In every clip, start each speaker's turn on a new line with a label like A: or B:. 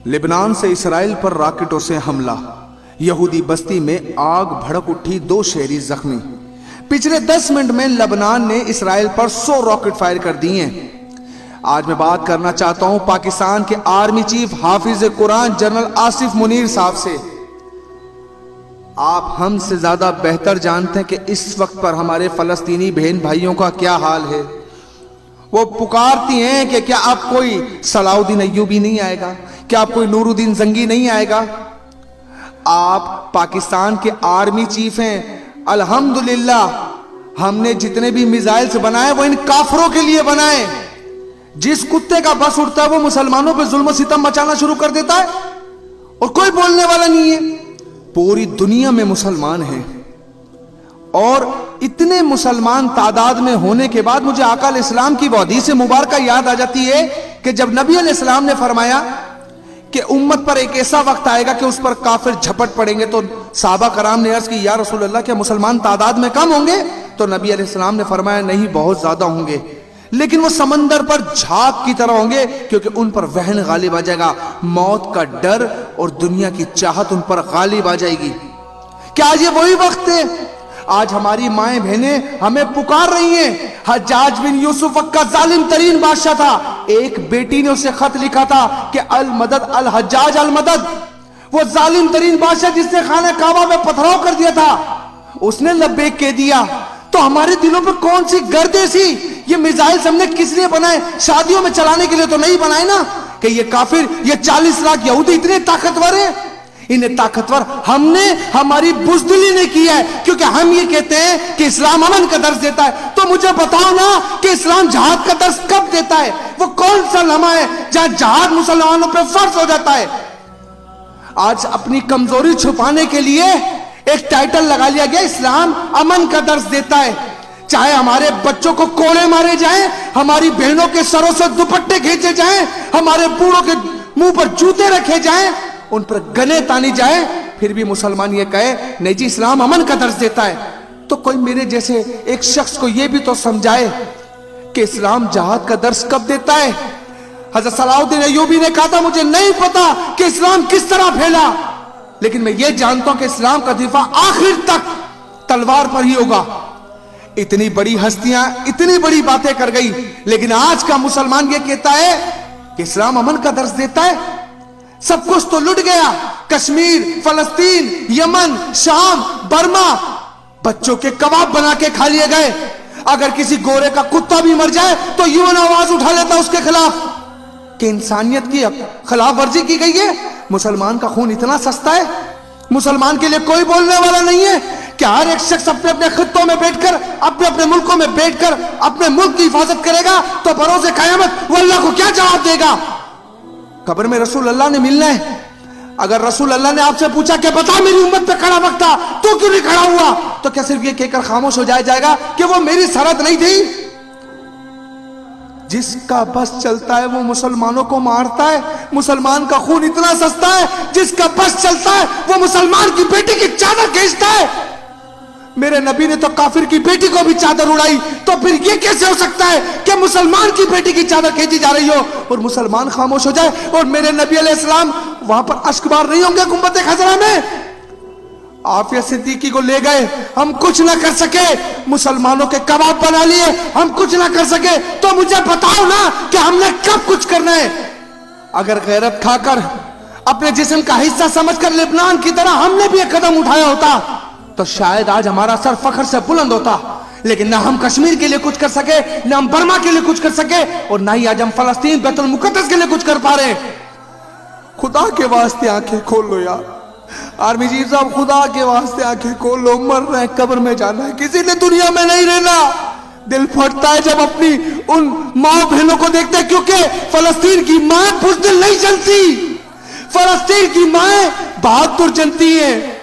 A: Lebanon से Israel पर रॉकेटों से हमला, यहूदी बस्ती में आग भड़क उठी, 2 शहरी जख्मी। पिछले 10 मिनट में लेबनान ने इसराइल पर 100 रॉकेट फायर कर दिए। आज मैं बात करना चाहता हूं पाकिस्तान के आर्मी चीफ हाफिज कुरान जनरल आसिफ मुनीर साहब से। आप हमसे ज्यादा बेहतर जानते हैं कि इस वक्त पर हमारे फलस्तीनी बहन भाइयों का क्या हाल है। वो पुकारती हैं कि क्या अब कोई सलाउद्दीन अय्यूबी नहीं आएगा, क्या अब कोई नूरुद्दीन जंगी नहीं आएगा। आप पाकिस्तान के आर्मी चीफ हैं। अल्हम्दुलिल्लाह हमने जितने भी मिसाइल्स बनाए वो इन काफरों के लिए बनाए। जिस कुत्ते का बस उठता है वो मुसलमानों पे जुल्म सितम मचाना शुरू कर देता है और कोई बोलने वाला नहीं है। पूरी दुनिया में मुसलमान हैं और इतने मुसलमान तादाद में होने के बाद मुझे आका अलैहिस्सलाम की वो हदीस मुबारक याद आ जाती है कि जब नबी अलैहिस्सलाम ने फरमाया कि उम्मत पर एक ऐसा वक्त आएगा कि उस पर काफिर झपट पड़ेंगे, तो सहाबा कराम ने अर्ज की, या रसूल अल्लाह, क्या मुसलमान तादाद में कम होंगे? तो नबी अलैहिस्सलाम ने फरमाया, नहीं, बहुत ज्यादा होंगे, लेकिन वो समंदर पर झाग की तरह होंगे, क्योंकि उन पर वहन गालिब आ जाएगा, मौत का डर और दुनिया की चाहत उन पर गालिब आ जाएगी। क्या आज ये वही वक्त है? आज हमारी माएं बहनें हमें पुकार रही हैं। हज्जाज बिन यूसुफ का जालिम तरीन बादशाह था, एक बेटी ने उसे खत लिखा था कि अल मदद अल हज्जाज अल मदद। वो जालिम तरीन बादशाह जिसने खाना काबा में पथराव कर दिया था, उसने लब्बैक कह दिया। तो हमारे दिलों पर कौन सी गर्दे सी? ये मिसाइल हमने किस लिए बनाए? शादियों में चलाने के लिए तो नहीं बनाए ना, कि ये काफिर, ये 40 लाख यहूदी इतने ताकतवर है। इन्हें ताकतवर हमने, हमारी बुज़दिली ने किया है, क्योंकि हम ये कहते हैं कि इस्लाम अमन का दर्स देता है। तो मुझे बताओ ना कि इस्लाम जहाद का दर्स कब देता है? वो कौन सा लम्हा है जहां जहाद मुसलमानों पर फर्ज हो जाता है? आज अपनी कमजोरी छुपाने के लिए एक टाइटल लगा लिया गया, इस्लाम अमन का दर्स देता है। चाहे हमारे बच्चों को कोड़े मारे जाएं, हमारी बहनों के सरों से दुपट्टे खींचे जाएं, हमारे बूढ़ों के मुंह पर जूते रखे जाएं, उन पर गने तानी जाए, फिर भी मुसलमान ये कहे नहीं जी इस्लाम अमन का दर्ज देता है। तो कोई मेरे जैसे एक शख्स को ये भी तो समझाए कि इस्लाम जहाद का दर्ज कब देता है। हज़रत सलाउद्दीन अय्यूबी ने कहा था, मुझे नहीं पता कि इस्लाम किस तरह फैला, लेकिन मैं ये जानता हूं कि इस्लाम का दिफा आखिर तक तलवार पर ही होगा। इतनी बड़ी हस्तियां इतनी बड़ी बातें कर गई, लेकिन आज का मुसलमान ये कहता है कि इस्लाम अमन का दर्ज देता है। सब कुछ तो लुट गया, कश्मीर, फलस्तीन, यमन, शाम, बर्मा, बच्चों के कबाब बना के खा लिए गए। अगर किसी गोरे का कुत्ता भी मर जाए तो यूं आवाज उठा लेता उसके खिलाफ कि इंसानियत की खिलाफ वर्जी की गई है। मुसलमान का खून इतना सस्ता है, मुसलमान के लिए कोई बोलने वाला नहीं है। क्या हर एक शख्स अपने अपने खित्तों में बैठकर, अपने अपने मुल्कों में बैठकर अपने मुल्क की हिफाजत करेगा तो बरोज़े क़यामत वो अल्लाह को क्या जवाब देगा? कब्र में रसूल अल्लाह ने मिलना है। अगर रसूल अल्लाह ने आपसे पूछा कि बता मेरी उम्मत पे खड़ा वक्त था, तो क्यों नहीं खड़ा हुआ? तो क्या सिर्फ ये कहकर खामोश हो जाएगा कि वो मेरी सरहद नहीं थी? जिसका बस चलता है वो मुसलमानों को मारता है। मुसलमान का खून इतना सस्ता है, जिसका बस चलता है वो मुसलमान की बेटी की चादर खींचता है। मेरे नबी ने तो काफिर की बेटी को भी चादर उड़ाई, तो फिर ये कैसे हो सकता है कि मुसलमान की बेटी की चादर खींची जा रही हो और मुसलमान खामोश हो जाए? और मेरे नबी अलैहिस्सलाम वहां पर अश्कबार नहीं होंगे गुंबद खजरा में? आफिया सिद्दीकी को ले गए, हम कुछ ना कर सके, मुसलमानों के कबाब बना लिए, हम कुछ ना कर सके। तो मुझे बताओ ना कि हमने कब कुछ करना है? अगर गैरत खाकर अपने जिस्म का हिस्सा समझकर लेबनान की तरह हमने भी एक कदम उठाया होता तो शायद आज हमारा सर फख्र से बुलंद होता। लेकिन ना हम कश्मीर के लिए कुछ कर सके, ना हम बर्मा के लिए कुछ कर सके, और ना ही आज हम फलस्तीन बैतुल मुकद्दस के लिए कुछ कर पा रहे। खुदा के वास्ते आंखें खोल लो यार, आर्मी चीफ साहब, खुदा के वास्ते आंखें खोल लो। मरना है, कब्र में जाना है, किसी ने दुनिया में नहीं रहना। दिल फटता है जब अपनी उन माँ बहनों को देखते हैं, क्योंकि फलस्तीन की माँ बुज़दिल नहीं जनती, फलस्तीन की माँ बहादुर जनती है।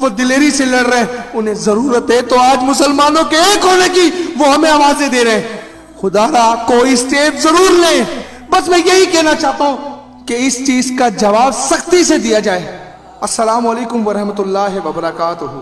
A: वो दिलेरी से लड़ रहे हैं, उन्हें जरूरत है तो आज मुसलमानों के एक होने की, वो हमें आवाजें दे रहे हैं। खुदा कोई स्टेप जरूर ले। बस मैं यही कहना चाहता हूं कि इस चीज का जवाब सख्ती से दिया जाए। अस्सलाम वालेकुम वरहमतुल्लाहि वबरकातुहू।